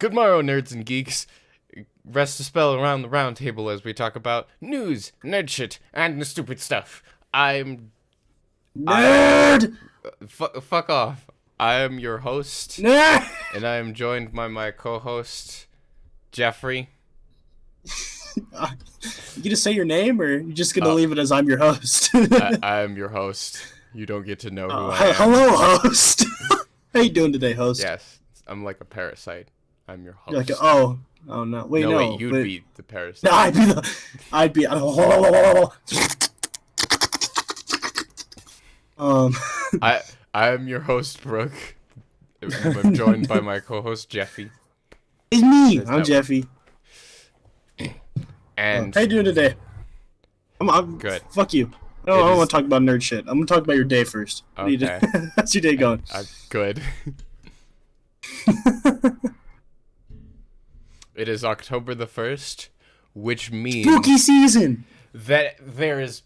Good morrow, nerds and geeks. Rest a spell around the round table as we talk about news, nerd shit, and the stupid stuff. I'm Nerd! fuck off. I am your host, Nerd! and I am joined by my co-host, Jeffrey. You gonna say your name, or you just gonna leave it as I'm your host? I am your host. You don't get to know who I am. Hello, host. How you doing today, host? Yes, I'm like a parasite. I'm your host. You're like, oh no, wait, no. Wait, you'd be the parasite. No, I'd be. I am your host, Brooke. I'm joined by my co-host, Jeffy. It's me. I'm Jeffy. And how you doing today? I'm good. Fuck you. I don't want to talk about nerd shit. I'm gonna talk about your day first. Okay. How's your day going? Good. It is October the 1st, which means spooky season. that there is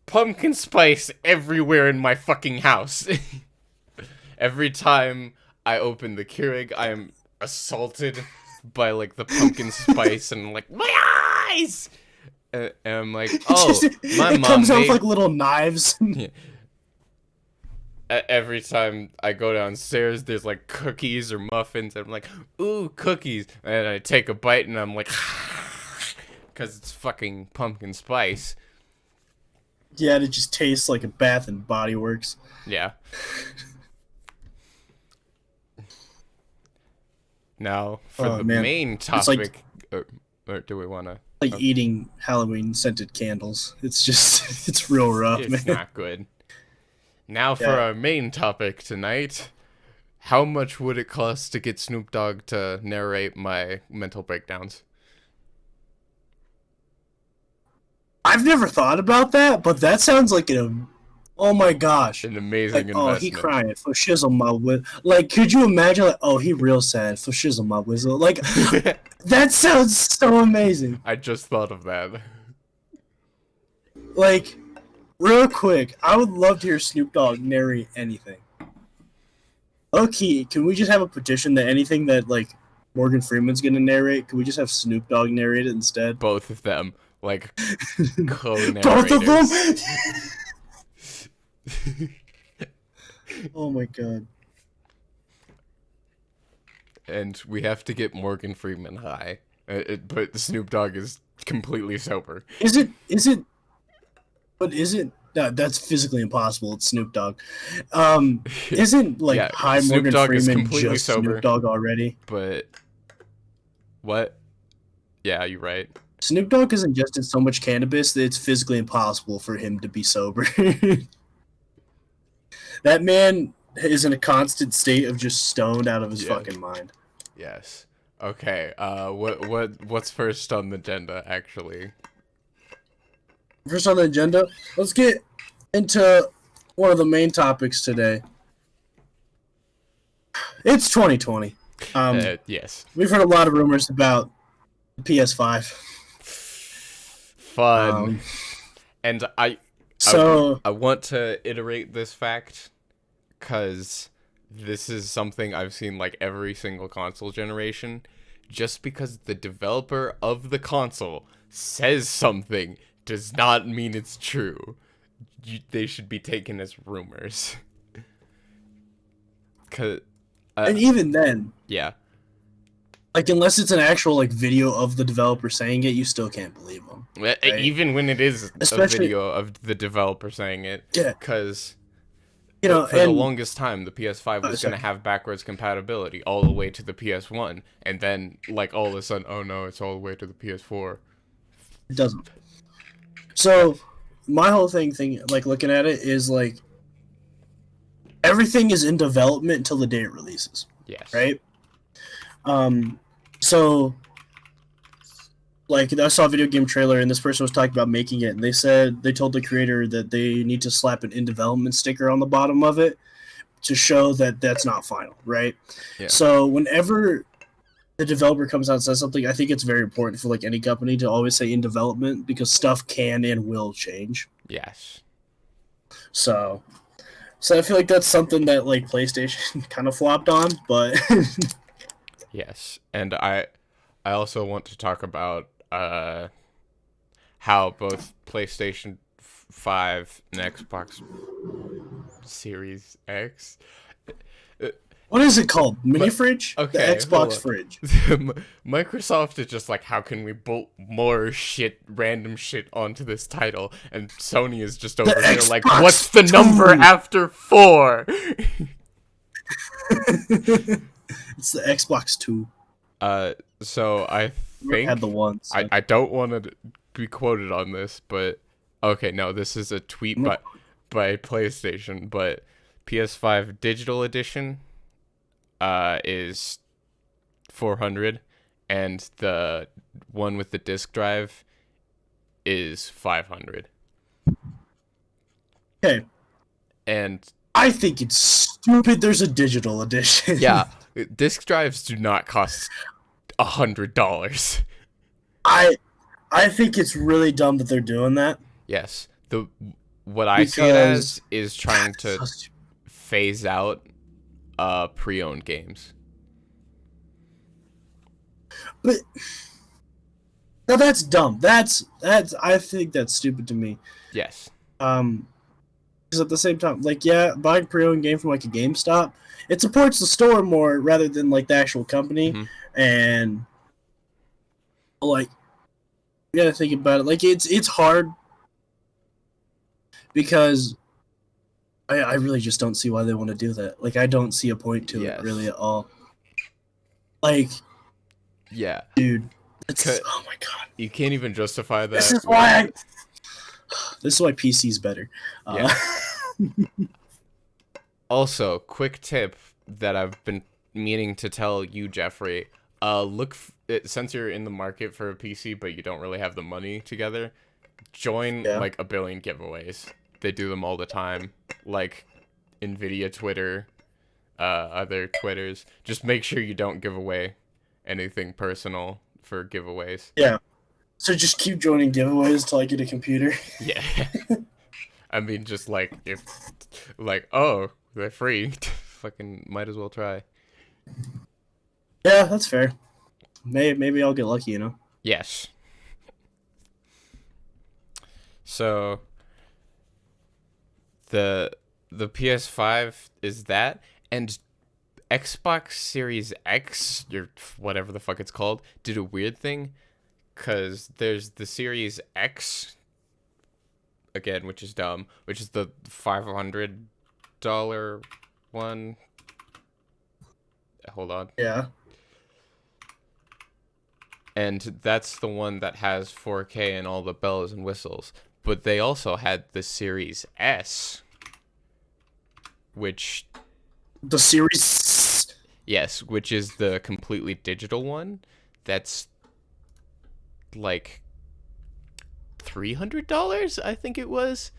pumpkin spice everywhere in my fucking house. Every time I open the Keurig, I am assaulted by like the pumpkin spice, and I'm like, my eyes. And I'm like, oh, my mom comes out made... with like little knives. Yeah. Every time I go downstairs, there's like cookies or muffins, and I'm like, ooh, cookies, and I take a bite, and I'm like, because it's fucking pumpkin spice. Yeah, it just tastes like a Bath and Body Works. Yeah. Now, for the main topic, or do we want to... Like eating Halloween-scented candles. It's just, it's real rough, man. It's not good. Now for our main topic tonight. How much would it cost to get Snoop Dogg to narrate my mental breakdowns? I've never thought about that, but that sounds like oh my gosh. An amazing investment. Oh, he crying for shizzle my whiz. Like, could you imagine, like, oh, he real sad for shizzle my whizzle. Like, that sounds so amazing. I just thought of that. Like, real quick, I would love to hear Snoop Dogg narrate anything. Okay, can we just have a petition that anything that, like, Morgan Freeman's gonna narrate, can we just have Snoop Dogg narrate it instead? Both of them. Like, co-narrators. Both of them? Oh my god. And we have to get Morgan Freeman high. But Snoop Dogg is completely sober. Is it... But isn't... No, that's physically impossible. It's Snoop Dogg. Isn't, like, high Snoop Morgan Dogg Freeman is just sober, Snoop Dogg already? But... What? Yeah, you're right. Snoop Dogg has ingested so much cannabis that it's physically impossible for him to be sober. That man is in a constant state of just stoned out of his fucking mind. Yes. Okay. What's first on the agenda, actually? First on the agenda, let's get into one of the main topics today. It's 2020. Yes. We've heard a lot of rumors about the PS5. Fun. And I want to iterate this fact, because this is something I've seen like every single console generation. Just because the developer of the console says something does not mean it's true. They should be taken as rumors. And even then, yeah. Like, unless it's an actual, like, video of the developer saying it, you still can't believe them. Right? Even when it is a video of the developer saying it. Yeah. Because, you know, for the longest time, the PS5 was going to have backwards compatibility all the way to the PS1. And then, like, all of a sudden, oh no, it's all the way to the PS4. It doesn't. So, my whole thing, like, looking at it is, like, everything is in development until the day it releases. Yes. Right? So, like, I saw a video game trailer, and this person was talking about making it, and they told the creator that they need to slap an in development sticker on the bottom of it to show that that's not final, right? Yeah. So, whenever the developer comes out and says something, I think it's very important for, like, any company to always say in development, because stuff can and will change. Yes. So I feel like that's something that, like, PlayStation kind of flopped on, but... Yes, and I also want to talk about how both PlayStation 5 and Xbox Series X. What is it called? Mini But fridge? The okay, hold Xbox on. fridge. Microsoft is just like, how can we bolt more shit, random shit onto this title? And Sony is just over here Xbox like, what's the number 2. after 4? It's the Xbox 2. So I We had think the one. So. I don't want to be quoted on this, but okay, no, this is a tweet by PlayStation, but PS5 Digital Edition is 400, and the one with the disc drive is 500. Okay. And I think it's stupid there's a digital edition. yeah, disc drives do not cost $100. I think it's really dumb that they're doing that. Yes. What I see it as is trying to phase out pre-owned games. But now that's dumb. That's I think that's stupid to me. Yes. Because at the same time, like, yeah, buying a pre-owned game from like a GameStop, it supports the store more rather than like the actual company. Mm-hmm. And like, you gotta think about it. Like, it's hard because I really just don't see why they want to do that. Like, I don't see a point to it really at all. Like, yeah, dude, oh my god, you can't even justify that. This is why this is why PC's better. Yeah. Also, quick tip that I've been meaning to tell you, Jeffrey. Since you're in the market for a PC, but you don't really have the money together, join like a billion giveaways. They do them all the time, like Nvidia Twitter, other Twitters. Just make sure you don't give away anything personal for giveaways. Yeah. So just keep joining giveaways till I get a computer. Yeah. I mean, just like if, like, oh, they're free, fucking might as well try. Yeah, that's fair. Maybe I'll get lucky, you know. Yes. So the PS5 is that, and Xbox Series X, or whatever the fuck it's called, did a weird thing, because there's the Series X, again, which is dumb, which is the $500 one. Hold on. Yeah. And that's the one that has 4K and all the bells and whistles. But they also had the Series S, which... The Series... Yes, which is the completely digital one. That's like $300, I think it was.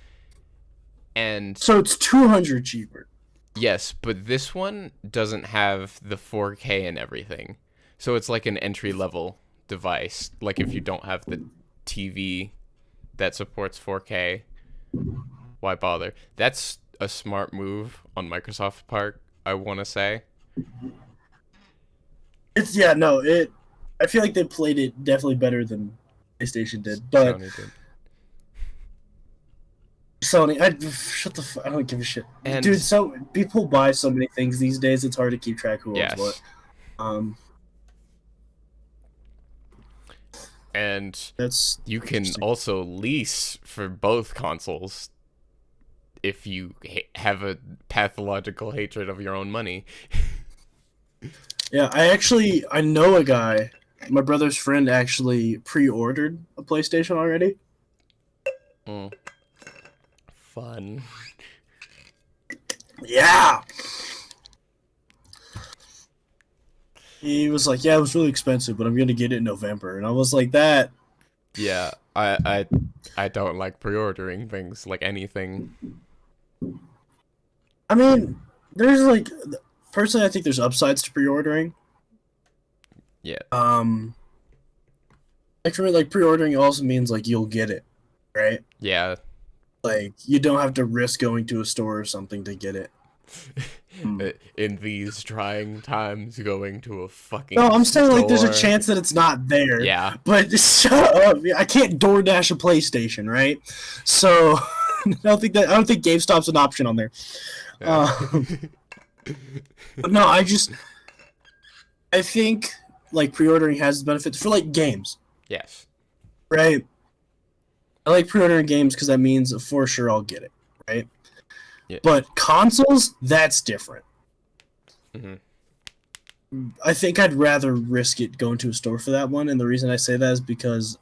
And so it's $200 cheaper. Yes, but this one doesn't have the 4K and everything. So it's like an entry-level device. Like if you don't have the TV that supports 4K, why bother? That's a smart move on Microsoft's part, I want to say. I feel like they played it definitely better than PlayStation did, but Sony, shut the fuck, I don't give a shit. And dude, so people buy so many things these days, it's hard to keep track who owns what. And you can also lease for both consoles if you have a pathological hatred of your own money. Yeah, I know a guy. My brother's friend actually pre-ordered a PlayStation already. Fun. Yeah. He was like, "Yeah, it was really expensive, but I'm gonna get it in November." And I was like, "That." Yeah, I don't like pre-ordering things, like anything. I mean, there's like, personally, I think there's upsides to pre-ordering. Yeah. Like for me, like pre-ordering also means like you'll get it, right? Yeah. Like you don't have to risk going to a store or something to get it. In these trying times, going to a fucking No, I'm saying like there's a store. chance that it's not there. Yeah. But shut up. I can't DoorDash a PlayStation, right? So I don't think GameStop's an option on there. Yeah. But no, I think like pre-ordering has benefits for like games, Yes. right? I like pre-ordering games because that means for sure I'll get it, right? Yeah. But consoles, that's different. Mm-hmm. I think I'd rather risk it going to a store for that one, and the reason I say that is because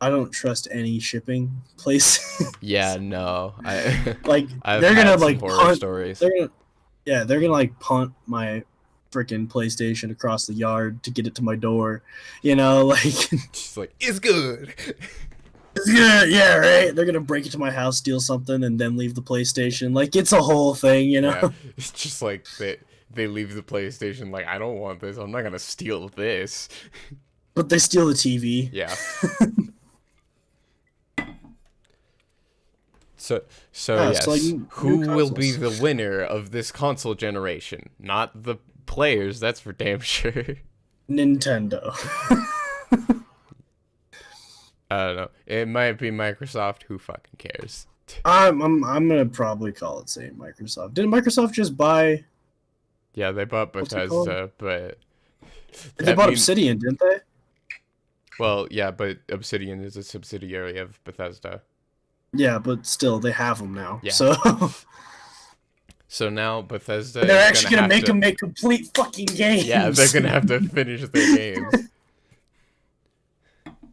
I don't trust any shipping place. Yeah, no. Like I've they're had gonna some like horror punt. stories. They're gonna like punt my freaking PlayStation across the yard to get it to my door. You know, like Just like, it's good. yeah, right. They're gonna break into my house, steal something, and then leave the PlayStation. Like it's a whole thing, you know. Yeah. It's just like they leave the PlayStation like, I don't want this. I'm not gonna steal this. But they steal the TV. Yeah. So Yeah, yes, so, like, who new will be consoles. the winner of this console generation? Not the players, that's for damn sure. Nintendo. I don't know. It might be Microsoft. Who fucking cares? I'm gonna probably call it say Microsoft. Didn't Microsoft just buy? Yeah, they bought What's it called? Bethesda, but They that bought mean- Obsidian, didn't they? Well, yeah, but Obsidian is a subsidiary of Bethesda. Yeah, but still, they have them now. Yeah. So So now Bethesda they're is actually gonna have make to, them make complete fucking games. Yeah, they're gonna have to finish their games.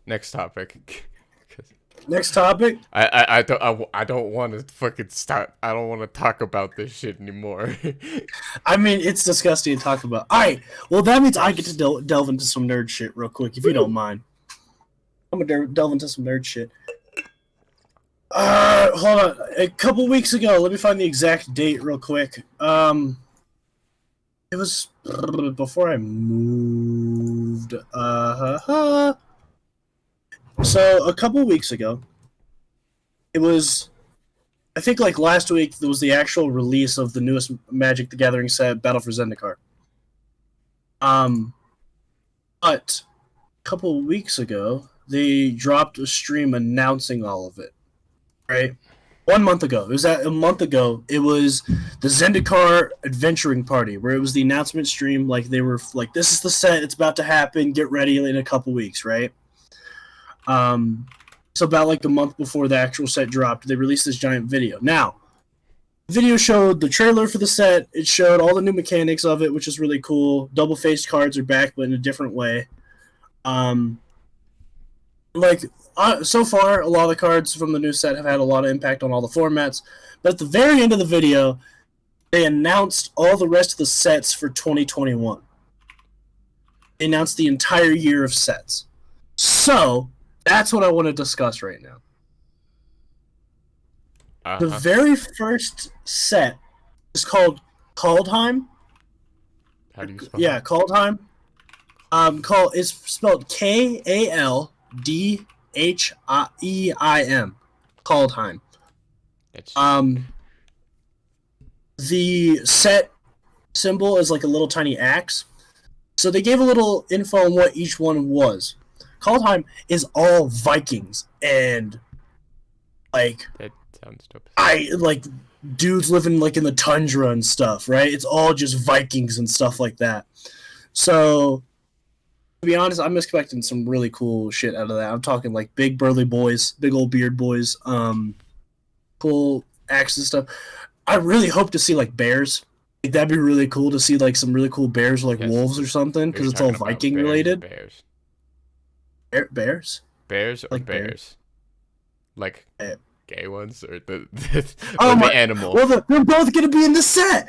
Next topic. Next topic. I don't want to fucking start. I don't want to talk about this shit anymore. I mean, it's disgusting to talk about. All right, well that means I get to delve into some nerd shit real quick, if you don't mind. I'm gonna delve into some nerd shit. Hold on. A couple weeks ago, let me find the exact date real quick. It was before I moved. So a couple weeks ago, it was, I think like last week, there was the actual release of the newest Magic the Gathering set, Battle for Zendikar. But a couple weeks ago, they dropped a stream announcing all of it. Right? 1 month ago. It was a month ago. It was the Zendikar Adventuring Party, where it was the announcement stream. Like they were like, "This is the set. It's about to happen. Get ready in a couple weeks." Right? So about like a month before the actual set dropped, they released this giant video. Now, the video showed the trailer for the set. It showed all the new mechanics of it, which is really cool. Double-faced cards are back, but in a different way. So far, a lot of the cards from the new set have had a lot of impact on all the formats. But at the very end of the video, they announced all the rest of the sets for 2021. They announced the entire year of sets. So, that's what I want to discuss right now. The very first set is called Kaldheim. How do you spell Yeah, Kaldheim. It's spelled Kaldheim. Kaldheim. It's The set symbol is like a little tiny axe. So they gave a little info on what each one was. Kaldheim is all Vikings and like that sounds dope. dudes living like in the tundra and stuff, right? It's all just Vikings and stuff like that. So to be honest, I'm expecting some really cool shit out of that. I'm talking like big burly boys, big old beard boys, cool axes and stuff. I really hope to see like bears. Like, that'd be really cool to see like some really cool bears, like Yes. wolves or something, because Are you it's all talking about Viking bears or related. Bears. Bears? Bears or Like bears? Like Eh. gay ones or the Oh or my- the animal? Well, they're both gonna be in the set.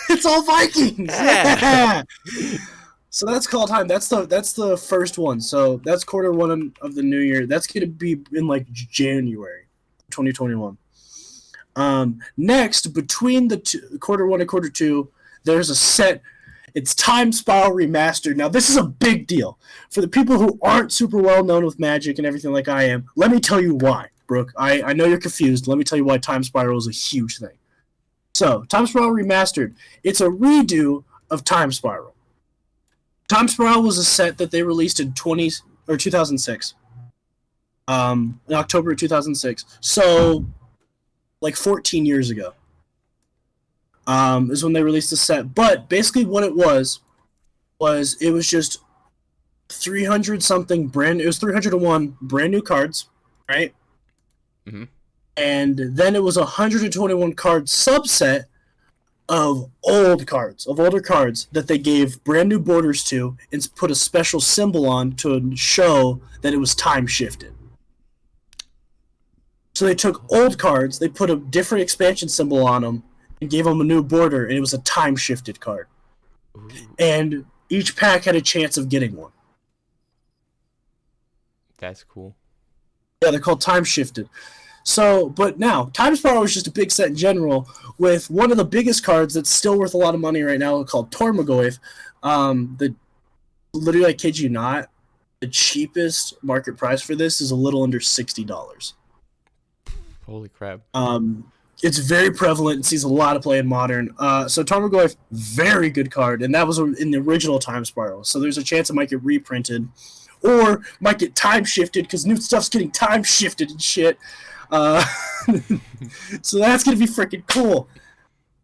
It's all Vikings. Yeah. So that's Kaldheim. That's the first one. So that's quarter 1 of the new year. That's gonna be in like January, 2021. Next, between the quarter 1 and quarter 2, there's a set. It's Time Spiral Remastered. Now, this is a big deal. For the people who aren't super well known with Magic and everything like I am, let me tell you why, Brooke. I know you're confused. Let me tell you why Time Spiral is a huge thing. So, Time Spiral Remastered. It's a redo of Time Spiral. Time Spiral was a set that they released in 2006. In October of 2006. So, like 14 years ago. Is when they released the set. But basically what it was it was just 300 something it was 301 brand new cards, right? Mm-hmm. And then it was a 121 card subset of older cards that they gave brand new borders to and put a special symbol on to show that it was time shifted. So they took old cards, they put a different expansion symbol on them, and gave them a new border, and it was a time shifted card. Ooh. And each pack had a chance of getting one. That's cool. Yeah, they're called time shifted. So, but now, Time Spiral is just a big set in general, with one of the biggest cards that's still worth a lot of money right now called Tormagoyf. Literally, I kid you not, the cheapest market price for this is a little under $60. Holy crap. It's very prevalent and sees a lot of play in Modern. So Tormagoyf, very good card, and that was in the original Time Spiral. So there's a chance it might get reprinted, or might get time shifted because new stuff's getting time shifted and shit. So that's gonna be freaking cool.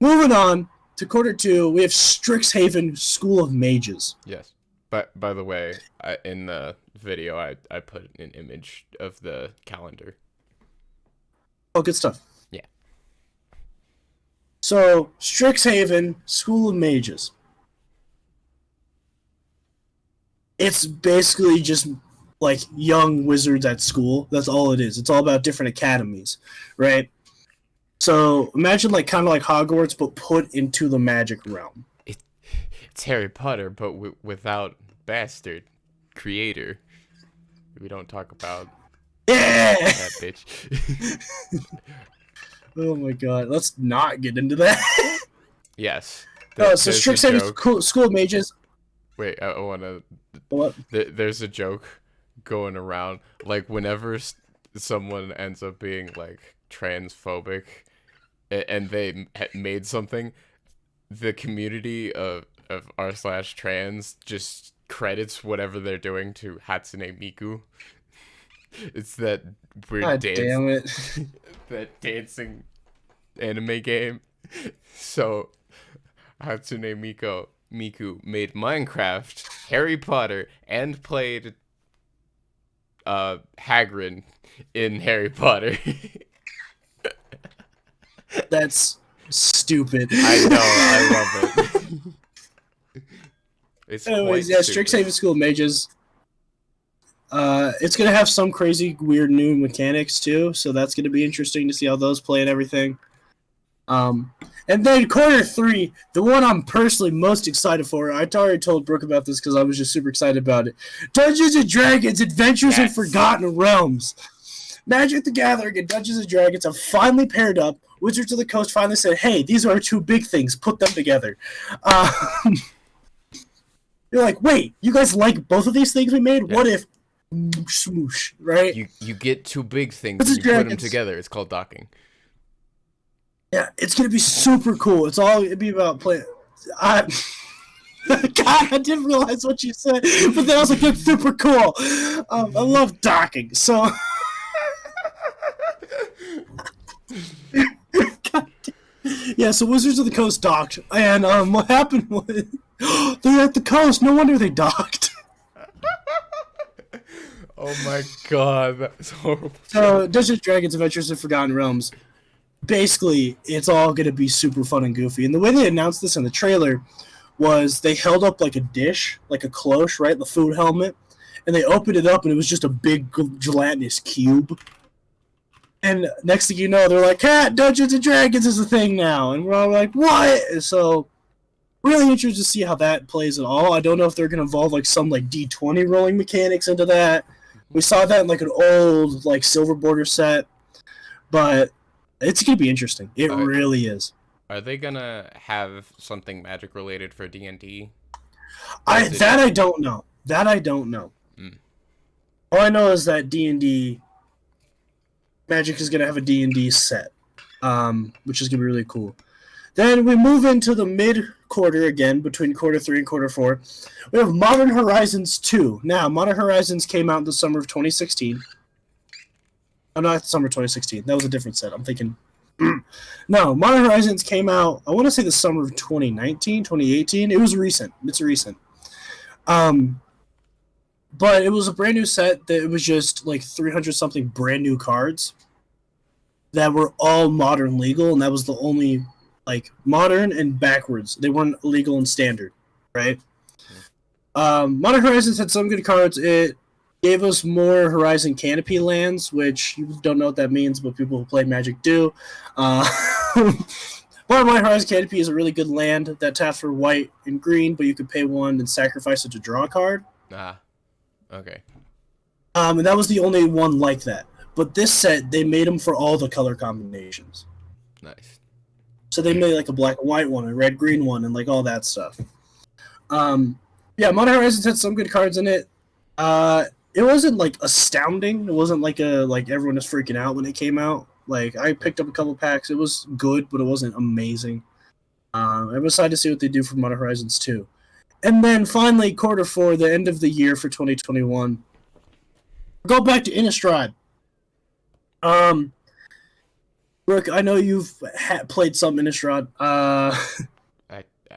Moving on to quarter 2, we have Strixhaven School of Mages. Yes. But by the way, in the video, I put an image of the calendar. Oh, good stuff. Yeah. So, Strixhaven School of Mages. It's basically just like young wizards at school. That's all it is. It's all about different academies, right? So imagine like kind of like Hogwarts, but put into the magic realm. It's Harry Potter, but without bastard creator. We don't talk about that bitch. Oh my god, let's not get into that. Yes. So Strixhaven School of Mages. Wait, I want to. What? There's a joke going around, like whenever someone ends up being like transphobic, and they made something, the community of r/trans just credits whatever they're doing to Hatsune Miku. It's that weird damn it. that dancing anime game. So Hatsune Miku made Minecraft, Harry Potter, and played Hagrid in Harry Potter. That's stupid. I know, I love it. It's anyways, yeah, Strixhaven School of Mages. It's gonna have some crazy, weird new mechanics too, so that's gonna be interesting to see how those play and everything. And then quarter 3, the one I'm personally most excited for. I already told Brooke about this because I was just super excited about it. Dungeons and Dragons: Adventures in Forgotten Realms. Magic the Gathering and Dungeons and Dragons have finally paired up. Wizards of the Coast finally said, "Hey, these are our two big things. Put them together." You're like, wait, you guys like both of these things we made? Yeah. What if smoosh, right? You get two big things and you put them together. It's called docking. Yeah, it's gonna be super cool. It'd be about playing. God, I didn't realize what you said, but then I was like, "That's super cool." I love docking. So, yeah. So Wizards of the Coast docked, and what happened was they're at the coast. No wonder they docked. Oh my god, that's horrible. So, Dungeons & Dragons: Adventures in Forgotten Realms. Basically, it's all going to be super fun and goofy. And the way they announced this in the trailer was they held up like a dish, like a cloche, right? The food helmet. And they opened it up and it was just a big gelatinous cube. And next thing you know, they're like, Dungeons & Dragons is a thing now. And we're all like, what? So, really interested to see how that plays at all. I don't know if they're going to involve like some like D20 rolling mechanics into that. We saw that in like an old like silver border set. But it's going to be interesting. It really is. Are they going to have something magic related for D&D? I don't know. That I don't know. Mm. All I know is that D&D Magic is going to have a D&D set, which is going to be really cool. Then we move into the mid-quarter again, between quarter 3 and quarter 4. We have Modern Horizons 2. Now, Modern Horizons came out in the summer of 2016. Oh, not summer 2016. That was a different set. I'm thinking... No, Modern Horizons came out, I want to say the summer of 2019, 2018. It was recent. It's recent. But it was a brand new set that it was just like 300-something brand new cards that were all modern legal, and that was the only... like modern and backwards. They weren't legal and standard, right? Modern Horizons had some good cards. It gave us more Horizon Canopy lands, which you don't know what that means, but people who play Magic do. Bottom line, Horizon Canopy is a really good land that taps for white and green, but you could pay 1 and sacrifice it to draw a card. Okay. And that was the only one like that. But this set, they made them for all the color combinations. Nice. So they made like a black and white one, a red green one, and like all that stuff. Yeah, Modern Horizons had some good cards in it. It wasn't like astounding. It wasn't like everyone was freaking out when it came out. Like I picked up a couple packs. It was good, but it wasn't amazing. I'm excited to see what they do for Modern Horizons 2. And then finally, quarter 4, the end of the year for 2021. Go back to Innistrad. Brooke, I know you've played some Innistrad. I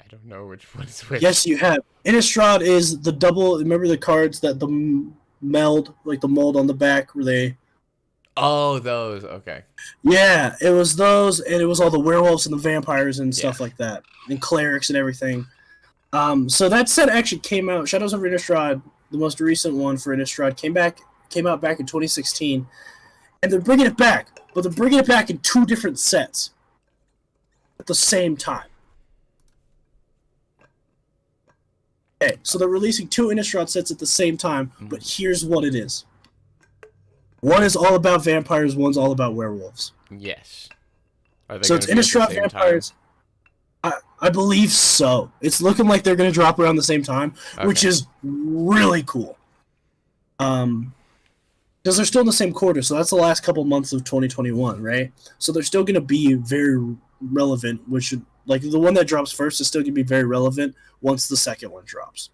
don't know which one is which. Yes, you have. Innistrad is the double. Remember the cards that the meld, like the mold on the back, where they. Oh, those. Okay. Yeah, it was those, and it was all the werewolves and the vampires and stuff like that, and clerics and everything. So that set actually came out. Shadows over Innistrad, the most recent one for Innistrad, came out back in 2016, and they're bringing it back. But they're bringing it back in 2 different sets at the same time. Okay, so they're releasing 2 Innistrad sets at the same time, but here's what it is. One is all about vampires, one's all about werewolves. Yes. So it's Innistrad Vampires. I believe so. It's looking like they're going to drop around the same time, which is really cool. Because they're still in the same quarter, so that's the last couple months of 2021, right? So they're still going to be very relevant, which, like, the one that drops first is still going to be very relevant once the second one drops.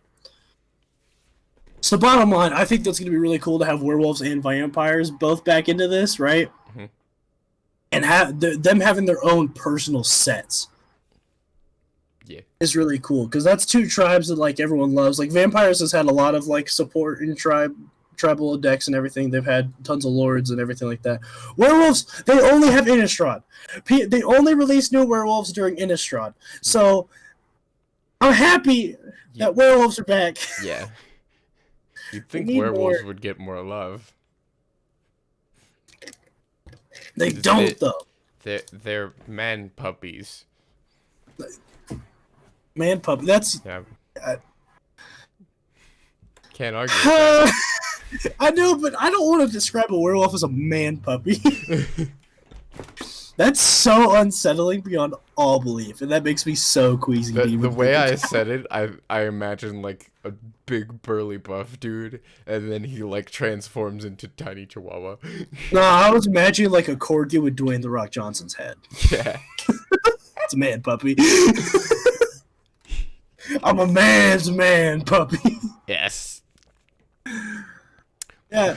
So bottom line, I think that's going to be really cool to have werewolves and vampires both back into this, right? Mm-hmm. And have them having their own personal sets. Yeah. Is really cool, because that's 2 tribes that, like, everyone loves. Like, Vampires has had a lot of, like, support in tribal decks and everything. They've had tons of lords and everything like that. Werewolves, they only have Innistrad. They only release new werewolves during Innistrad. So I'm happy that werewolves are back. Yeah. You'd think werewolves would get more love. They don't, though. They're man puppies. Man puppy. That's... Yeah. Can't argue with that. I know, but I don't want to describe a werewolf as a man puppy. That's so unsettling beyond all belief, and that makes me so queasy. The way I said it, I imagine like a big burly buff dude, and then he like transforms into tiny chihuahua. No, I was imagining like a corgi with Dwayne "The Rock" Johnson's head. Yeah. It's a man puppy. I'm a man's man puppy. Yes. Yeah.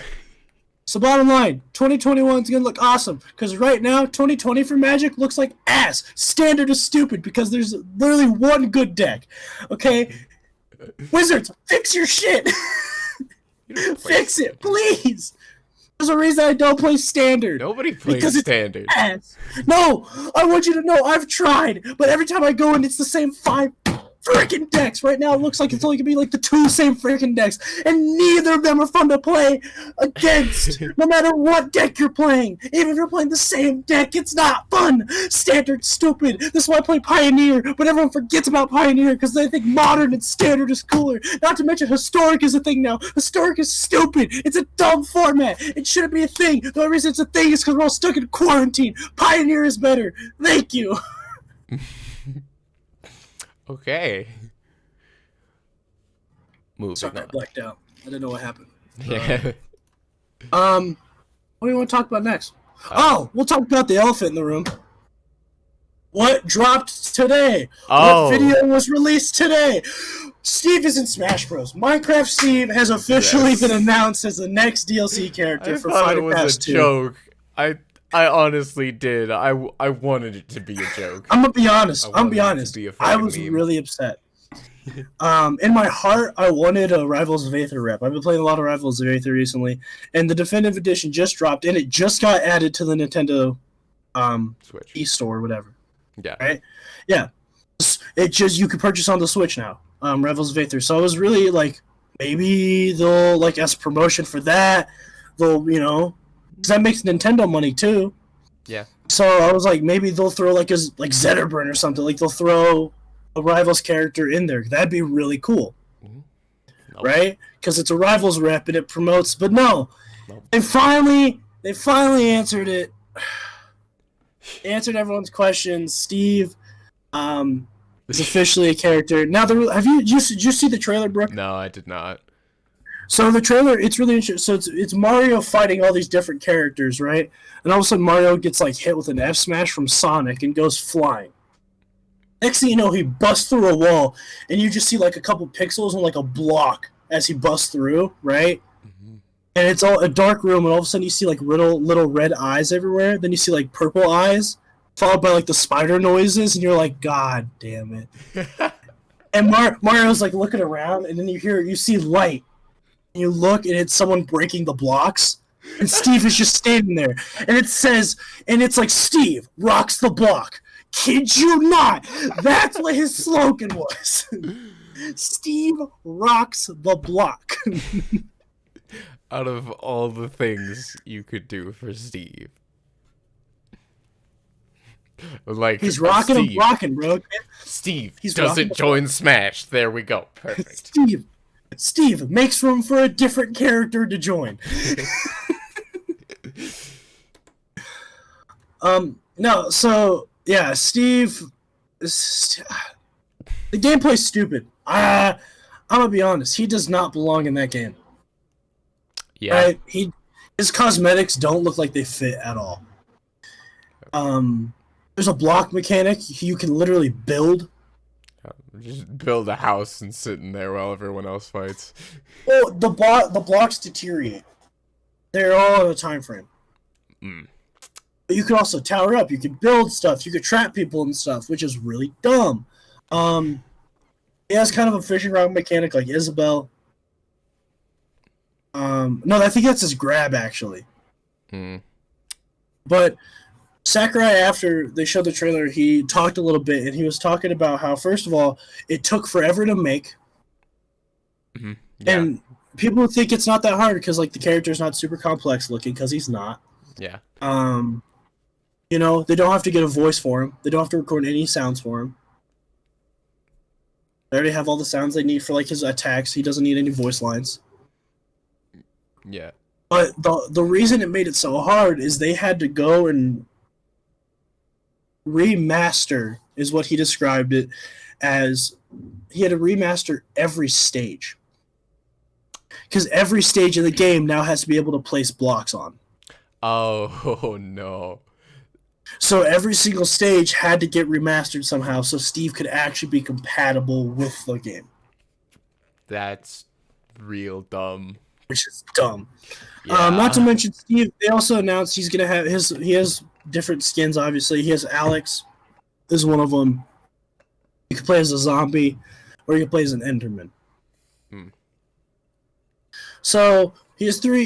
So bottom line, 2021 is going to look awesome, because right now, 2020 for Magic looks like ass. Standard is stupid, because there's literally one good deck. Okay? Wizards, fix your shit! Fix it, please! There's a reason I don't play Standard. Nobody plays Standard. Ass. No! I want you to know I've tried, but every time I go in, it's the same 5 freaking decks. Right now, it looks like it's only gonna be like the 2 same freaking decks, and neither of them are fun to play against. No matter what deck you're playing, even if you're playing the same deck, it's not fun. Standard's stupid. This is why I play Pioneer, but everyone forgets about Pioneer because they think Modern and Standard is cooler. Not to mention Historic is a thing now. Historic is stupid. It's a dumb format. It shouldn't be a thing. The only reason it's a thing is because we're all stuck in quarantine. Pioneer is better. Thank you. Okay. Sorry, I blacked out. I didn't know what happened. Yeah. What do you want to talk about next? We'll talk about the elephant in the room. What dropped today? Oh. What video was released today? Steve is in Smash Bros. Minecraft Steve has officially been announced as the next DLC character for Fighting Pass 2. It was a joke. I honestly did. I wanted it to be a joke. I'm gonna be honest. I was really upset. In my heart, I wanted a Rivals of Aether rep. I've been playing a lot of Rivals of Aether recently, and the definitive edition just dropped, and it just got added to the Nintendo Switch e-store or whatever. Yeah. Right? Yeah. It just, you can purchase on the Switch now. Rivals of Aether. So I was really like, maybe they'll, like, as a promotion for that, they'll, you know, because that makes Nintendo money too. Yeah. So I was like, maybe they'll throw like Zetterburn or something. Like they'll throw a Rivals character in there. That'd be really cool. Mm-hmm. Nope. Right? Because it's a Rivals rep and it promotes. But no, nope. They finally answered it. They answered everyone's questions. Steve is officially a character. Now, did you see the trailer, Brooke? No, I did not. So the trailer, it's really interesting. So it's Mario fighting all these different characters, right? And all of a sudden Mario gets like hit with an F smash from Sonic and goes flying. Next thing you know, he busts through a wall, and you just see like a couple pixels and like a block as he busts through, right? Mm-hmm. And it's all a dark room, and all of a sudden you see like little red eyes everywhere. Then you see like purple eyes, followed by like the spider noises, and you're like, God damn it! And Mario's like looking around, and then you see light. And you look, and it's someone breaking the blocks, and Steve is just standing there, and it says, and it's like, Steve rocks the block. Kid you not! That's what his slogan was. Steve rocks the block. Out of all the things you could do for Steve. Like, he's rocking and blocking, bro. Steve doesn't join Smash. There we go. Perfect. Steve makes room for a different character to join. No, so yeah, Steve. The gameplay's stupid. I'm gonna be honest. He does not belong in that game. Yeah. Right? His cosmetics don't look like they fit at all. There's a block mechanic you can literally build. Just build a house and sit in there while everyone else fights. Well, the blocks deteriorate. They're all on a time frame. Mm. But you can also tower up. You can build stuff. You can trap people and stuff, which is really dumb. It has kind of a fishing rod mechanic like Isabelle. No, I think that's his grab, actually. Mm. But Sakurai, after they showed the trailer, he talked a little bit, and he was talking about how, first of all, it took forever to make. Mm-hmm. Yeah. And people would think it's not that hard because, like, the character's not super complex looking, because he's not. Yeah. You know, they don't have to get a voice for him. They don't have to record any sounds for him. They already have all the sounds they need for, like, his attacks. He doesn't need any voice lines. Yeah. But the reason it made it so hard is they had to go and remaster, is what he described it as. He had to remaster every stage. Because every stage of the game now has to be able to place blocks on. Oh, no. So every single stage had to get remastered somehow so Steve could actually be compatible with the game. That's real dumb. Which is dumb. Yeah. Not to mention, Steve, they also announced he's going to have he has different skins, obviously. He has Alex is one of them. You can play as a zombie, or you can play as an Enderman. Hmm. So he has three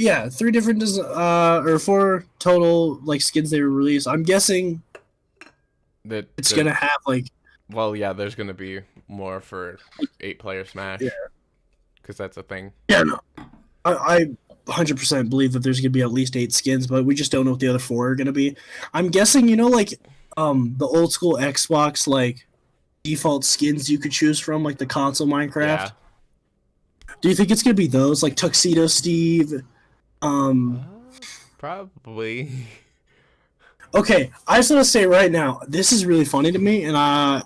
different or four total like skins they were released. I'm guessing that it's gonna have like. Well, yeah, there's gonna be more for 8-player Smash. Yeah, because that's a thing. Yeah, no, I 100% believe that there's gonna be at least 8 skins, but we just don't know what the other 4 are gonna be. I'm guessing, you know, like the old school Xbox like default skins you could choose from, like the console Minecraft. Yeah. Do you think it's gonna be those, like Tuxedo Steve? Probably. Okay, I just want to say right now, this is really funny to me, and I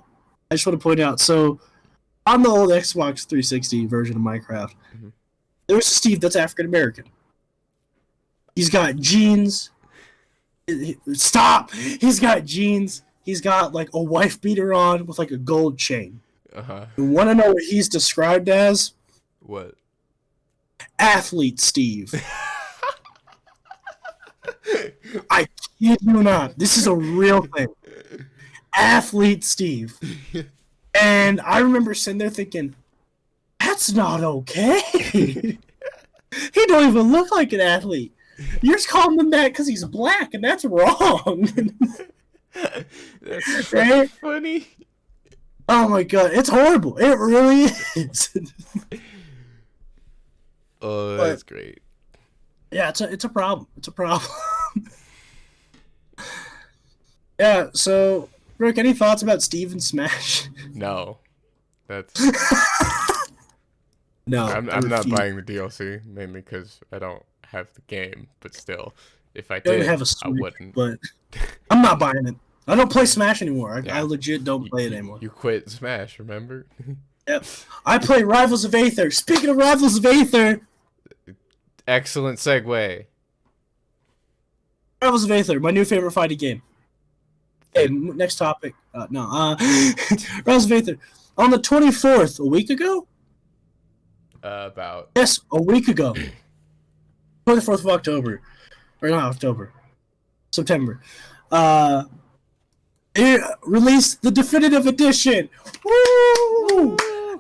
just want to point out. So, on the old Xbox 360 version of Minecraft, there's a Steve that's African American. He's got jeans. Stop! He's got jeans. he's got like a wife beater on with like a gold chain. Uh-huh. You want to know what he's described as? What? Athlete Steve. I kid you not. This is a real thing. Athlete Steve. And I remember sitting there thinking, that's not okay. He don't even look like an athlete. You're just calling him that because he's black, and that's wrong. That's so right? Funny. Oh my god, it's horrible. It really is. Oh, that's great. Yeah, it's a problem. It's a problem. Yeah, so Rick, any thoughts about Steve and Smash? No. That's No. I'm not buying the DLC, mainly because I don't have the game, but still, if I did, have a Switch, I wouldn't. But I'm not buying it. I don't play Smash anymore. I legit don't play it anymore. You quit Smash, remember? Yep. I play Rivals of Aether. Speaking of Rivals of Aether, excellent segue. Rivals of Aether, my new favorite fighting game. Okay, next topic. Rivals of Aether. On the 24th, a week ago? About. Yes, a week ago. 24th of October. Or not October. September. It released the definitive edition. Woo!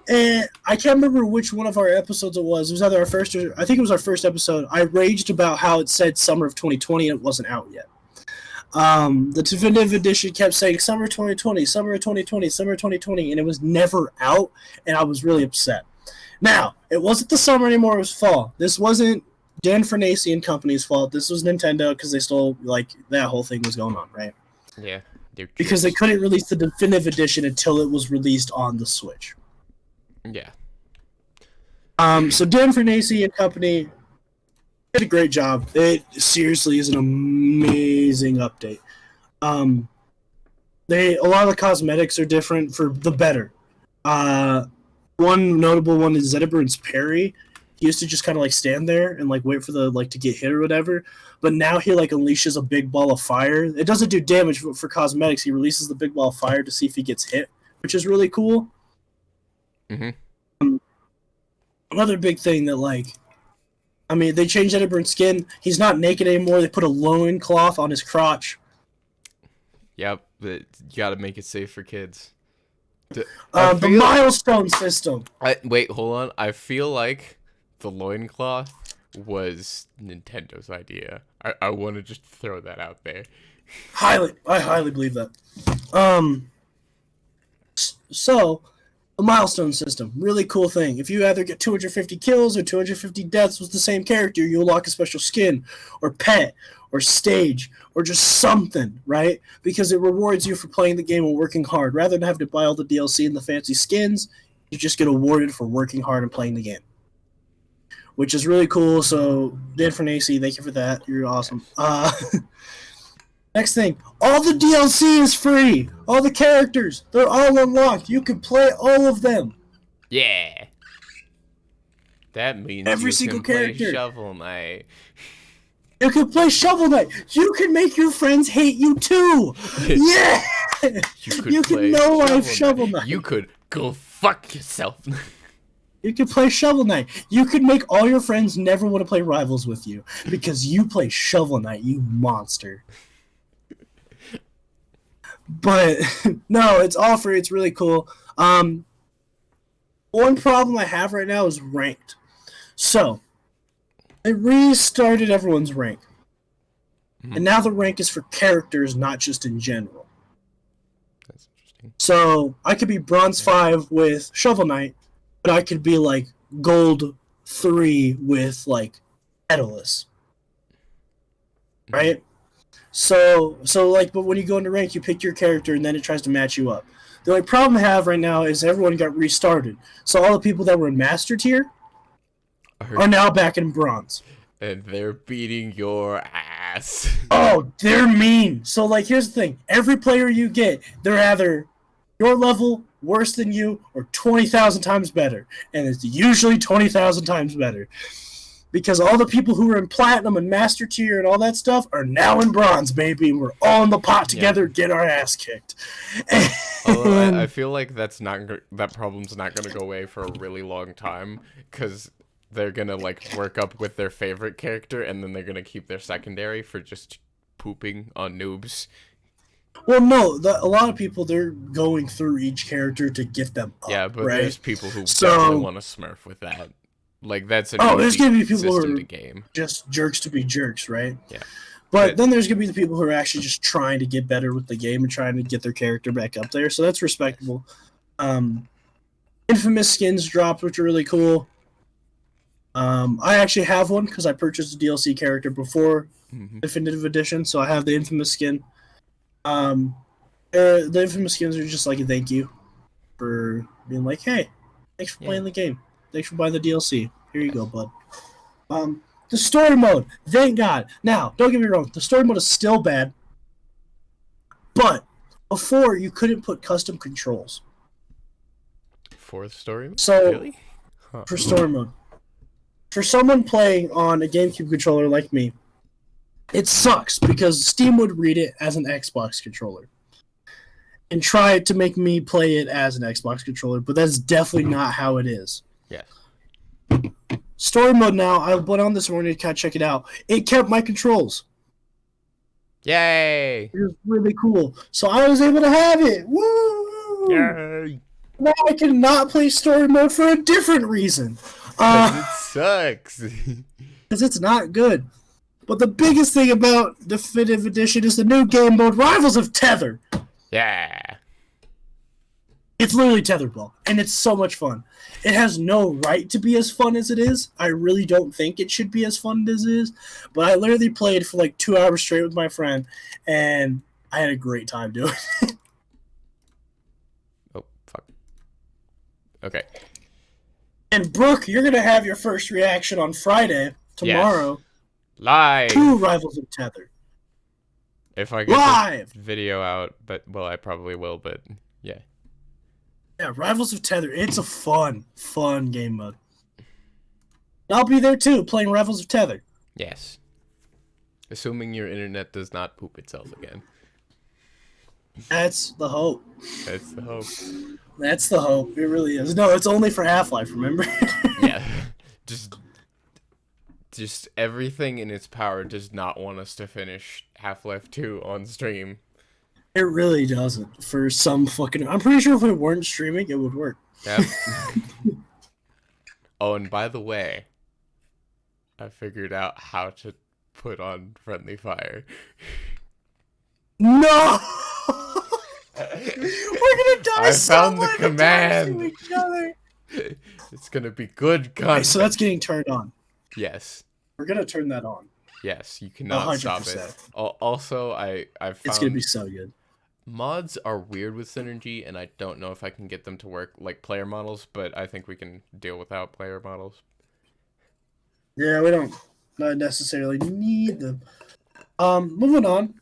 And I can't remember which one of our episodes it was. It was either our first or I think it was our first episode. I raged about how it said summer of 2020 and it wasn't out yet. The definitive edition kept saying summer 2020, summer of 2020, summer 2020, and it was never out, and I was really upset. Now, it wasn't the summer anymore, it was fall. This wasn't Dan Fernacci and company's fault. This was Nintendo because they stole, like, that whole thing was going on, right? Yeah. Because they couldn't release the definitive edition until it was released on the Switch. Yeah. So Dan Fernacci and company did a great job. It seriously is an amazing update. A lot of the cosmetics are different for the better. One notable one is Zediburn's parry. He used to just kind of like stand there and like wait for the like to get hit or whatever, but now he like unleashes a big ball of fire. It doesn't do damage for cosmetics. He releases the big ball of fire to see if he gets hit, which is really cool. Mm-hmm. Another big thing that they changed Zediburn's skin. He's not naked anymore. They put a loincloth on his crotch. Yep, but you gotta make it safe for kids. The milestone system. Wait, hold on. I feel like the loincloth was Nintendo's idea. I want to just throw that out there. I highly believe that. So, the milestone system, really cool thing. If you either get 250 kills or 250 deaths with the same character, you unlock a special skin, or pet, or stage, or just something, right? Because it rewards you for playing the game and working hard. Rather than having to buy all the DLC and the fancy skins, you just get awarded for working hard and playing the game. Which is really cool, so Dan Fernacci, thank you for that. You're awesome. Next thing, all the DLC is free. All the characters, they're all unlocked. You can play all of them. Yeah. That means every you single can character. Play Shovel Knight. You can play Shovel Knight. You can make your friends hate you too. Yeah. You can no life Shovel Knight. You could go fuck yourself. You can play Shovel Knight. You could make all your friends never want to play Rivals with you because you play Shovel Knight, you monster. But no, it's all free. It's really cool. One problem I have right now is ranked. So they restarted everyone's rank, and now the rank is for characters, not just in general. That's interesting. So I could be bronze 5 with Shovel Knight, but I could be like gold 3 with like Daedalus, right? So but when you go into rank, you pick your character and then it tries to match you up. The only problem I have right now is everyone got restarted. So all the people that were in Master Tier are now back in Bronze. And they're beating your ass. Oh, they're mean. So here's the thing. Every player you get, they're either your level, worse than you, or 20,000 times better. And it's usually 20,000 times better. because all the people who were in platinum and master tier and all that stuff are now in bronze, baby. And we're all in the pot together, get our ass kicked. Although I feel like that problem's not gonna go away for a really long time, because they're gonna like work up with their favorite character, and then they're gonna keep their secondary for just pooping on noobs. Well, no, a lot of people, they're going through each character to get them up. Yeah, but right? there's people who definitely want to smurf with that. Like, that's a there's gonna be people who are to game. just jerks to be jerks, right? Yeah. But then there's gonna be the people who are actually just trying to get better with the game and trying to get their character back up there. So that's respectable. Infamous skins dropped, which are really cool. I actually have one because I purchased a DLC character before Definitive Edition, so I have the Infamous skin. The Infamous skins are just like a thank you for being like, hey, thanks for playing the game. Thanks for buying the DLC. Here you go, bud. The story mode, thank God. Now, don't get me wrong, the story mode is still bad, but before you couldn't put custom controls. For the story mode? So, really? For story mode. For someone playing on a GameCube controller like me, it sucks because Steam would read it as an Xbox controller and try to make me play it as an Xbox controller, but that's definitely not how it is. Yes. Story mode now, I went on this morning to kind of check it out. It kept my controls. Yay! It was really cool. So I was able to have it. Woo! Yay! Now I cannot play story mode for a different reason. It sucks. Because it's not good. But the biggest thing about Definitive Edition is the new game mode, Rivals of Tether. Yeah. It's literally tetherball, and it's so much fun. It has no right to be as fun as it is. I really don't think it should be as fun as it is. But I literally played for like 2 hours straight with my friend, and I had a great time doing it. Oh, fuck. Okay. And Brooke, you're going to have your first reaction on Friday, tomorrow. Yes. Live. To Rivals of Tether. If I get live the video out, but, well, I probably will, but, yeah. Yeah, Rivals of Tether. It's a fun game mode. I'll be there too, playing Rivals of Tether. Yes. Assuming your internet does not poop itself again. That's the hope. That's the hope. That's the hope. It really is. No, it's only for Half-Life, remember? Yeah. Just everything in its power does not want us to finish Half-Life 2 on stream. It really doesn't. For some fucking... I'm pretty sure if we weren't streaming, it would work. Yep. Oh, and by the way, I figured out how to put on friendly fire. No! We're gonna die. I found the command. To each other. It's gonna be good content. Okay, so that's getting turned on. Yes. We're gonna turn that on. Yes, you cannot 100%. Stop it. Also, I've found it's gonna be so good. Mods are weird with Synergy, and I don't know if I can get them to work like player models, but I think we can deal without player models. Yeah, we don't not necessarily need them. Moving on.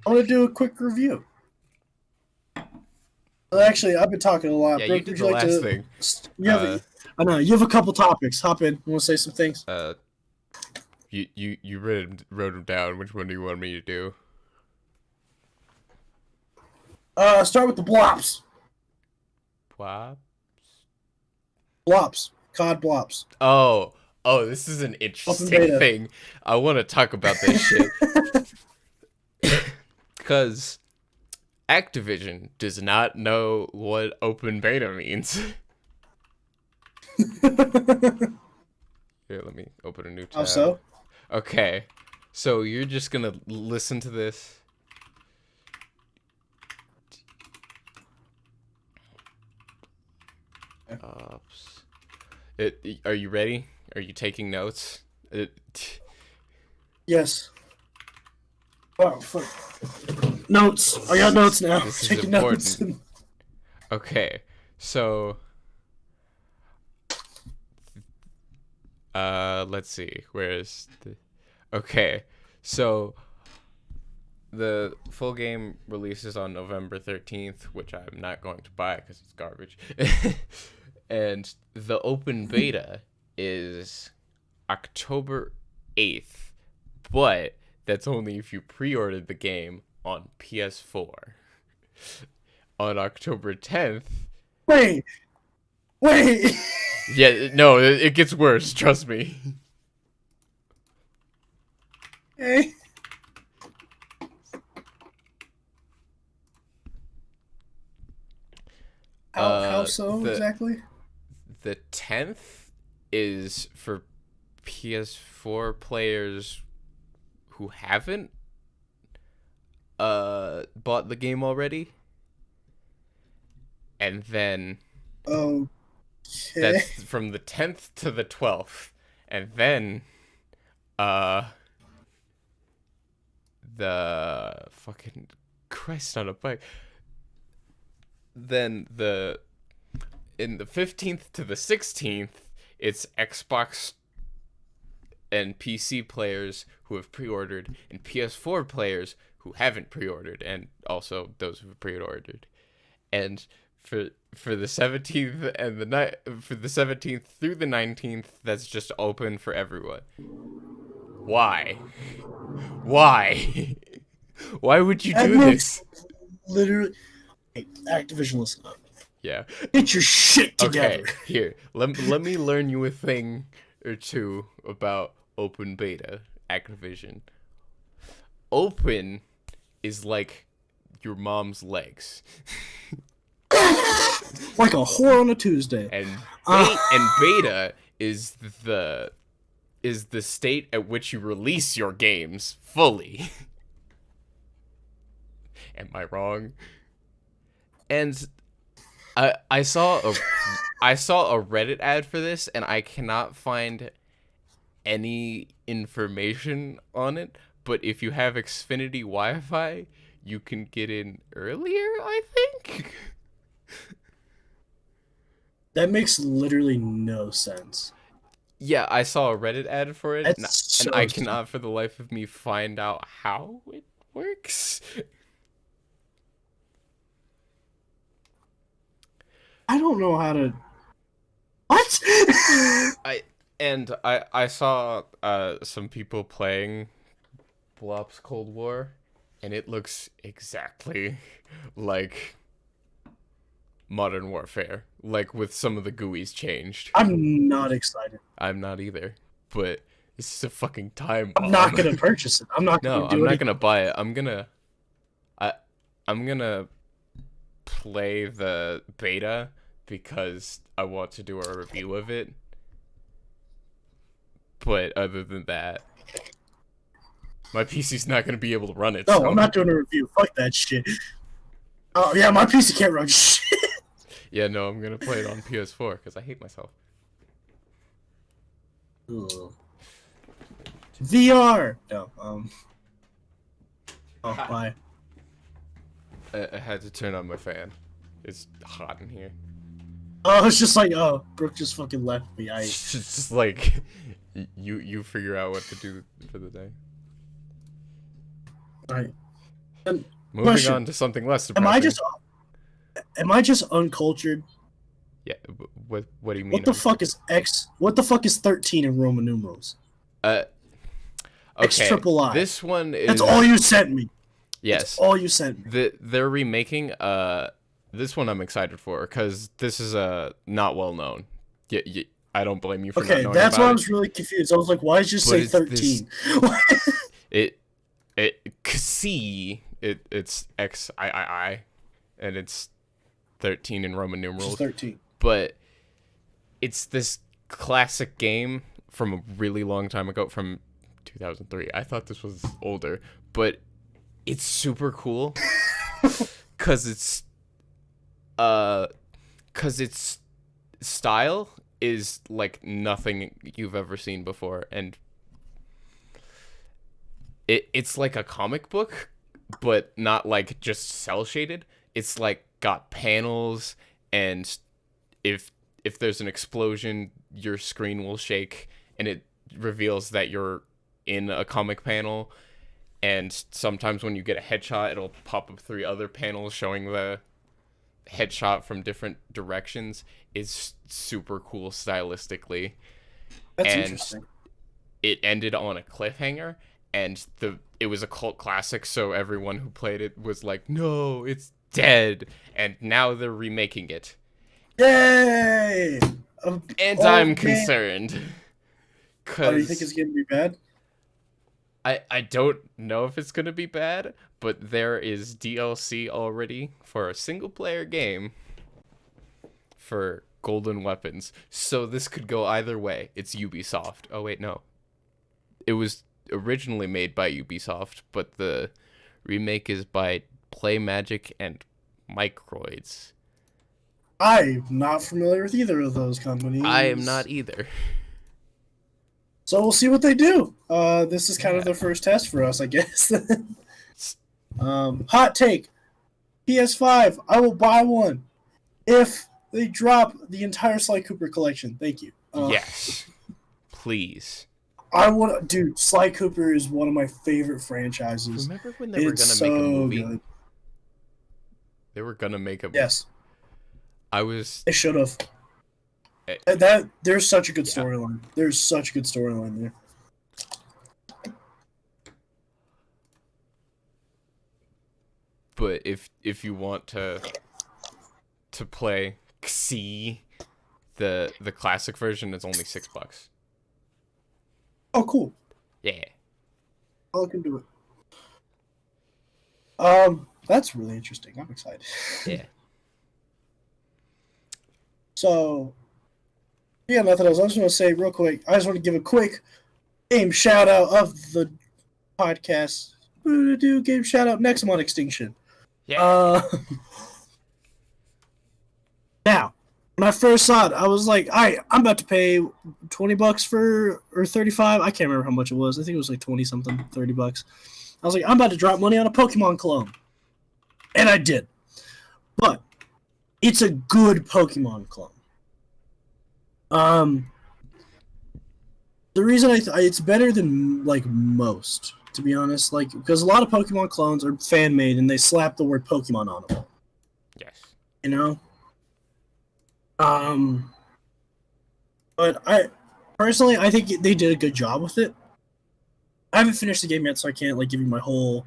I want to do a quick review. Well, actually, I've been talking a lot. Yeah, Brooke, you did the last thing. I know you have a couple topics. Hop in. You want to say some things? You wrote them down. Which one do you want me to do? Start with the blops. Blops. COD blops. Oh, this is an interesting thing. I want to talk about this shit. Because Activision does not know what open beta means. Here, let me open a new tab. How so? Okay, so you're just gonna listen to this. Are you ready? Are you taking notes? Yes. Oh, fuck. Notes. I got notes now. This is taking important. Notes. Okay, so let's see. Where's the? Okay, so the full game releases on November 13th, which I'm not going to buy because it's garbage. And the open beta is October 8th, but that's only if you pre-ordered the game on PS4. On October 10th... Wait! Yeah, no, it gets worse, trust me. Hey. How so exactly? The 10th is for PS4 players who haven't bought the game already. And then that's from the 10th to the 12th. And then the fucking Christ on a bike. Then in the 15th to the 16th, it's Xbox and PC players who have pre-ordered and PS4 players who haven't pre-ordered, and also those who have pre-ordered. And for the 17th and for the 17th through the 19th, that's just open for everyone. Why? Why would you do this? Literally, hey, Activision, listen up. Yeah. Get your shit together. Okay, here. Let me learn you a thing or two about open beta, Activision. Open is like your mom's legs. Like a whore on a Tuesday. And beta is the state at which you release your games fully. Am I wrong? And I saw a Reddit ad for this, and I cannot find any information on it. But if you have Xfinity Wi-Fi, you can get in earlier, I think. That makes literally no sense. Yeah, I saw a Reddit ad for it, and I cannot for the life of me find out how it works. I don't know how to... What? I saw some people playing Blops Cold War, and it looks exactly like Modern Warfare, like with some of the GUIs changed. I'm not excited. I'm not either, but this is a fucking time bomb. I'm not gonna purchase it. I'm not gonna gonna buy it. I'm gonna play the beta because I want to do a review of it. But other than that, my PC's not gonna be able to run it. No, so. I'm not doing a review. Fuck that shit. Oh yeah, my PC can't run shit. Yeah, no, I'm gonna play it on PS4 because I hate myself. Ugh. VR. No. Oh, bye. I had to turn on my fan. It's hot in here. Oh, it's just like, oh, Brooke just fucking left me. It's just like, you figure out what to do for the day. Alright. Moving on to something less depressing. Am I just uncultured? Yeah. What do you mean? What the fuck is X? What the fuck is 13 in Roman numerals? Okay. X-triple-I. This one is. That's all you sent me. Yes. That's all you sent me. They're remaking. This one I'm excited for because this is not well known. Yeah, I don't blame you for not knowing about it. Okay, that's why I was really confused. I was like, why did you say 13? It's XIII, and it's 13 in Roman numerals. 13. But it's this classic game from a really long time ago, from 2003. I thought this was older, but it's super cool because its style is like nothing you've ever seen before, and it's like a comic book, but not like just cell shaded. It's like got panels, and if there's an explosion, your screen will shake, and it reveals that you're in a comic panel. And sometimes when you get a headshot, it'll pop up 3 other panels showing the headshot from different directions. Is super cool stylistically. That's interesting. it ended on a cliffhanger, and it was a cult classic, so everyone who played it was like, no, it's dead, and now they're remaking it. Yay! And I'm concerned. Do you think it's gonna be bad? I don't know if it's gonna be bad, but there is DLC already for a single player game for Golden Weapons, so this could go either way. It's Ubisoft. Oh wait, no. It was originally made by Ubisoft, but the remake is by PlayMagic and Microids. I'm not familiar with either of those companies. I am not either. So we'll see what they do. This is kind of the first test for us, I guess. Hot take. PS5, I will buy one if they drop the entire Sly Cooper collection. Thank you. Yes. Please. Dude, Sly Cooper is one of my favorite franchises. Remember when they were going to make a movie? Good. They were going to make a movie. Yes. They should have. There's such a good storyline. There's such a good storyline there. But if you want to play Xi, the classic version, it's only $6. Oh, cool. Yeah. I'll look into it. That's really interesting. I'm excited. Yeah. So, yeah, nothing else. I just want to say real quick. I just want to give a quick game shout out of the podcast. Game shout out Nexomon Extinction. Yeah. Now, when I first saw it, I was like, all right, I'm about to pay $20 or 35. I can't remember how much it was. I think it was like 20 something, $30. I was like, I'm about to drop money on a Pokemon clone. And I did. But it's a good Pokemon clone. The reason it's better than like most, to be honest, like because a lot of Pokemon clones are fan made and they slap the word Pokemon on them. Yes. You know. But I think they did a good job with it. I haven't finished the game yet, so I can't like give you my whole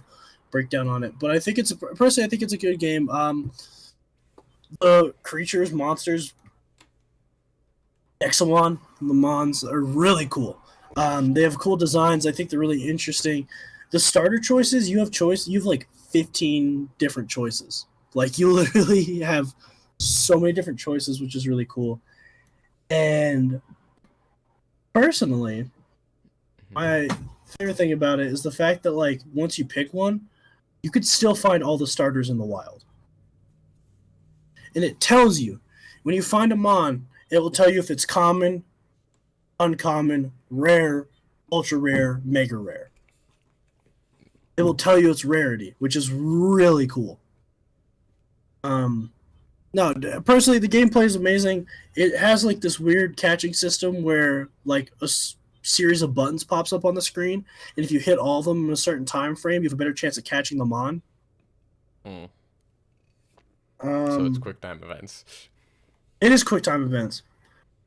breakdown on it. But I think it's a good game. The creatures, monsters, Exelon, the Mons are really cool. They have cool designs. I think they're really interesting. The starter choices, you have like 15 different choices. Like you literally have so many different choices, which is really cool. And personally, my favorite thing about it is the fact that like once you pick one, you could still find all the starters in the wild. And it tells you when you find a Mon, it will tell you if it's common, uncommon, rare, ultra rare, mega rare. It will tell you its rarity, which is really cool. No, personally, the gameplay is amazing. It has like this weird catching system where like a series of buttons pops up on the screen, and if you hit all of them in a certain time frame, you have a better chance of catching them on. So it's quick time events. It is quick time events,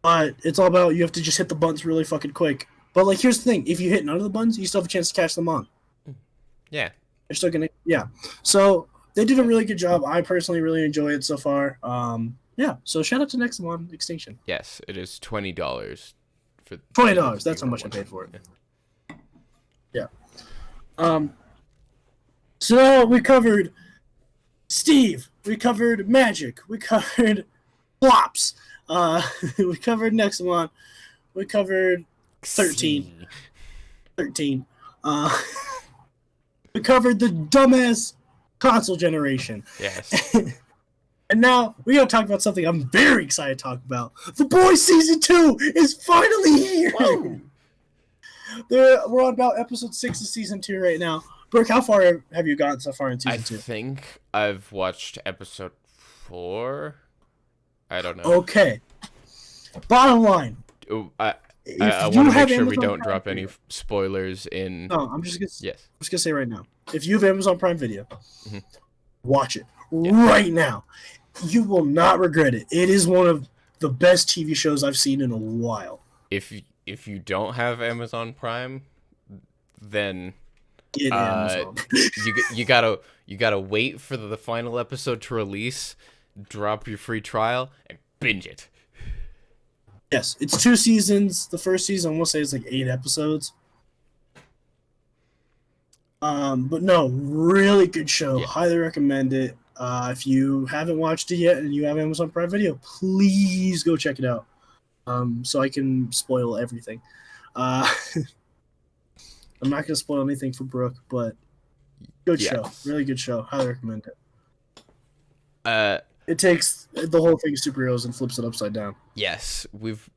but it's all about you have to just hit the buttons really fucking quick. But like, here's the thing: if you hit none of the buttons, you still have a chance to catch them on. Yeah, they're still gonna. Yeah, so they did a really good job. I personally really enjoy it so far. Yeah, so shout out to Nexomon Extinction. Yes, it is $20 for $20. That's how much I paid for it. Yeah. So now we covered Steve. We covered Magic. We covered Flops. We covered Nexomon. We covered 13. 13. We covered the dumbass console generation. Yes. And now we gotta talk about something I'm very excited to talk about. The Boys Season 2 is finally here! We're on about episode 6 of Season 2 right now. Brooke, how far have you gotten so far in Season 2? I think I've watched episode 4. I don't know. Okay. Bottom line. I want to make sure we don't drop any spoilers in... No, I'm just gonna say right now. If you have Amazon Prime Video, watch it right now. You will not regret it. It is one of the best TV shows I've seen in a while. If if you don't have Amazon Prime, then Get Amazon. you gotta wait for the final episode to release, drop your free trial, and binge it. Yes, it's 2 seasons. The first season, I want to say, is like 8 episodes. But no, really good show. Yeah. Highly recommend it. If you haven't watched it yet and you have Amazon Prime Video, please go check it out. So I can spoil everything. I'm not gonna spoil anything for Brooke, but good show, really good show. Highly recommend it. It takes the whole thing superheroes and flips it upside down. Yes, we've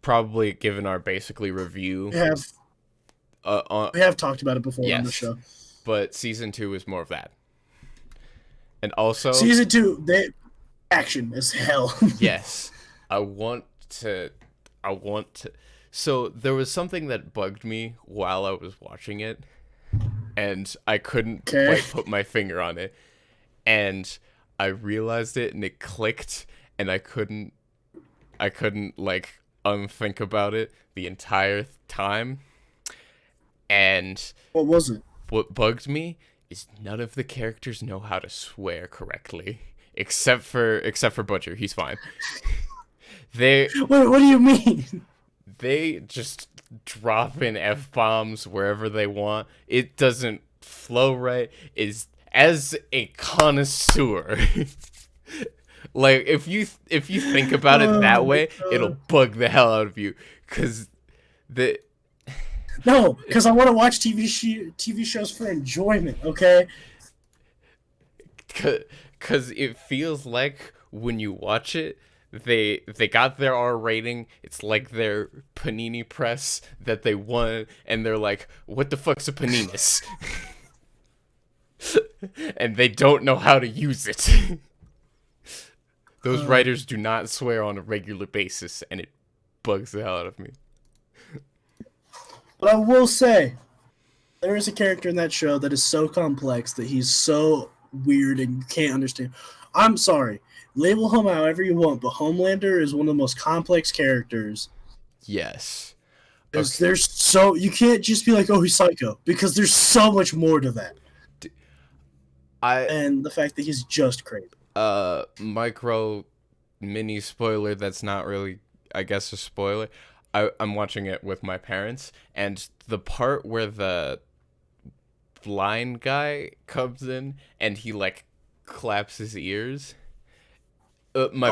probably given our basically review. We have talked about it before on the show. But season 2 is more of that. And also season 2, they action as hell. Yes. I want to so there was something that bugged me while I was watching it, and I couldn't quite put my finger on it. And I realized it and it clicked, and I couldn't like unthink about it the entire time. And what was it? What bugged me is none of the characters know how to swear correctly, except for Butcher. He's fine. Wait, what do you mean? They just drop in F-bombs wherever they want. It doesn't flow right. As a connoisseur, like if you think about it that way, it'll bug the hell out of you, because No, because I want to watch TV shows for enjoyment, okay? Because it feels like when you watch it, they got their R rating. It's like their panini press that they won, and they're like, what the fuck's a paninis? And they don't know how to use it. Those writers do not swear on a regular basis, and it bugs the hell out of me. But I will say, there is a character in that show that is so complex that he's so weird and you can't understand. I'm sorry. Label him however you want, but Homelander is one of the most complex characters. Yes. Okay. You can't just be like, oh, he's psycho, because there's so much more to that. And the fact that he's just crazy. Micro mini spoiler that's not really, I guess, a spoiler. I'm watching it with my parents, and the part where the blind guy comes in and he like claps his ears. My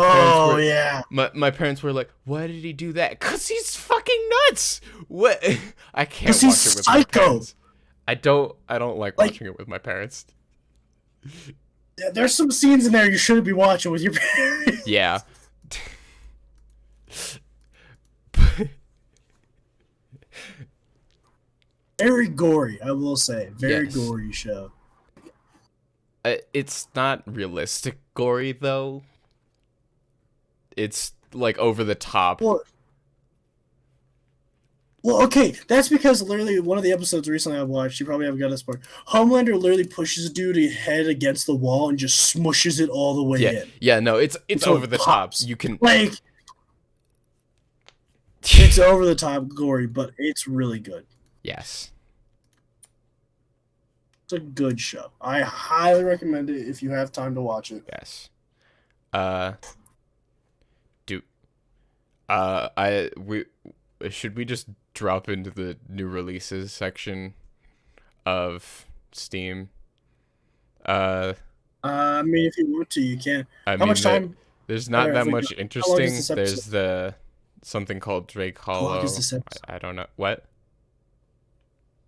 parents were like, "Why did he do that?" 'Cause he's fucking nuts. What? I can't watch it with my parents. I don't like watching it with my parents. Yeah, there's some scenes in there you shouldn't be watching with your parents. Yeah. Very gory, I will say. Very gory show. It's not realistic gory, though. It's, like, over the top. Well, okay, that's because literally one of the episodes recently I watched, you probably haven't got this part, Homelander literally pushes a dude's head against the wall and just smushes it all the way in. Yeah, no, it's over the top. You can... Like, it's over the top gory, but it's really good. Yes. It's a good show. I highly recommend it if you have time to watch it. Yes. Should we just drop into the new releases section of Steam? I mean, if you want to, you can. How much time? There's not that much interesting. There's something called Drake Hollow. How long is this episode? I don't know. What?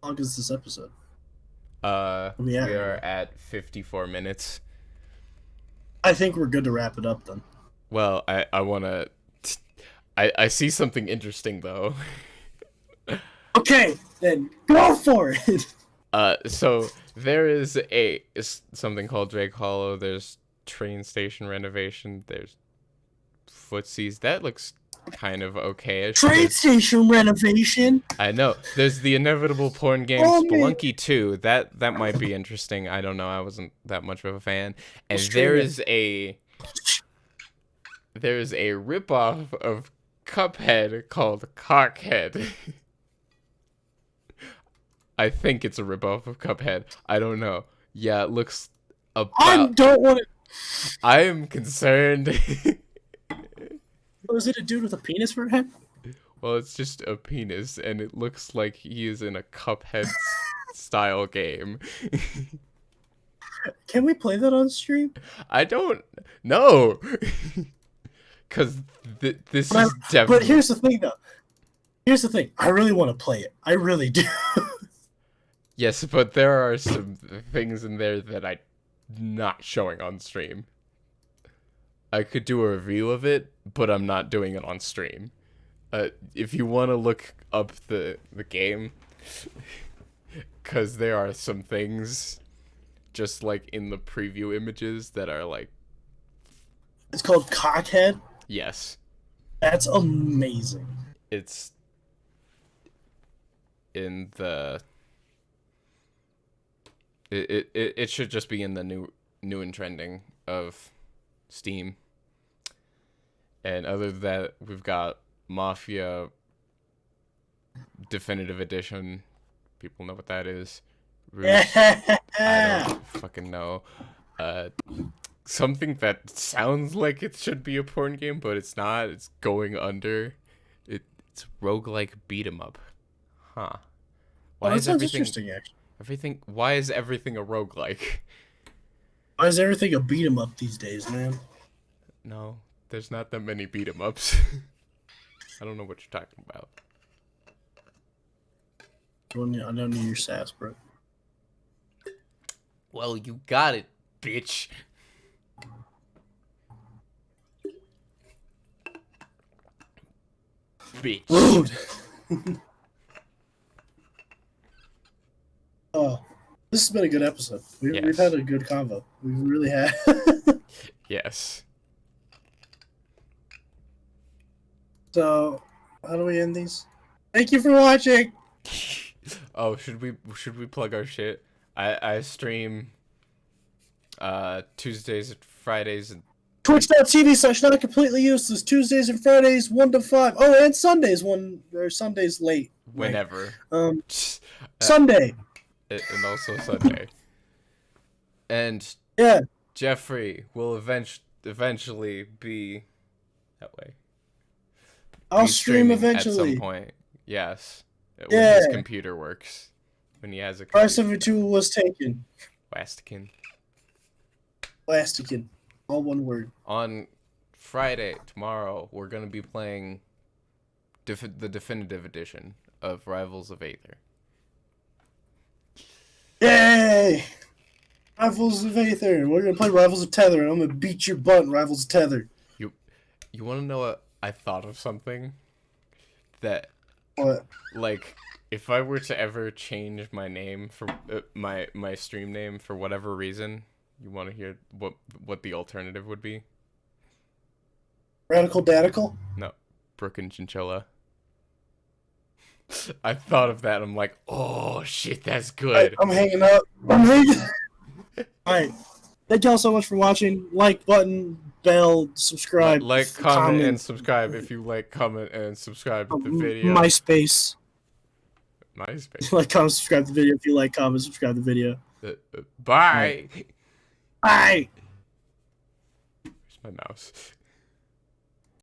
How long is this episode? We are at 54 minutes. I think we're good to wrap it up then. Well, I want to... I see something interesting, though. Okay, then go for it! So there is something called Drake Hollow. There's train station renovation. There's footsies. That looks kind of okay-ish. Train station renovation? I know. There's the inevitable porn game Spelunky 2. That might be interesting. I don't know. I wasn't that much of a fan. And there is a ripoff of Cuphead called Cockhead. I think it's a ripoff of Cuphead. I don't know. Yeah, it looks about... I don't want to... I am concerned. Was it a dude with a penis for a head? Well, it's just a penis, and it looks like he is in a Cuphead style game. Can we play that on stream? I don't know. Because this is definitely... But here's the thing, though. Here's the thing. I really want to play it. I really do. Yes, but there are some things in there that I'm not showing on stream. I could do a review of it, but I'm not doing it on stream. If you want to look up the game, because there are some things, just like in the preview images, that are like... It's called Cockhead? Yes. That's amazing. It's in the... It should just be in the new and trending of Steam. And other than that, we've got Mafia Definitive Edition. People know what that is. I don't fucking know. Something that sounds like it should be a porn game, but it's not. It's going under. It's roguelike beat 'em up. Huh. Why is everything interesting, actually? Why is everything a roguelike? Why is everything a beat 'em up these days, man? No, there's not that many beat 'em ups. I don't know what you're talking about. I don't need your sass, bro. Well, you got it, bitch. Bitch. Rude. Oh, this has been a good episode. We've had a good convo. We really have. Yes. So, how do we end these? Thank you for watching. Oh, should we plug our shit? I stream Tuesdays and Fridays and Twitch.tv/not completely useless. Tuesdays and Fridays 1 to 5. Oh, and Sundays Sundays late. Whenever. Sunday. And also Sunday. And yeah, Jeffrey will eventually be that way. I'll stream eventually. At some point. Yes. When his computer works. When he has a computer. 572 was taken. Wastikin. All one word. On Friday, tomorrow, we're going to be playing the definitive edition of Rivals of Aether. Yay! Rivals of Aether. We're going to play Rivals of Tether, and I'm going to beat your butt in Rivals of Tether. You want to know what? I thought of something that... What? Like, if I were to ever change my name for my stream name for whatever reason, you want to hear what the alternative would be? Radical Dadical? No, Brook and Chinchilla. I thought of that. I'm like, oh shit, that's good. I'm hanging up. Alright. Thank y'all so much for watching. Like button, bell, subscribe. Like, comment, and subscribe if you like, comment, and subscribe to the video. MySpace. Like, comment, subscribe to the video if you like, comment, subscribe to the video. Bye. Bye. Where's my mouse?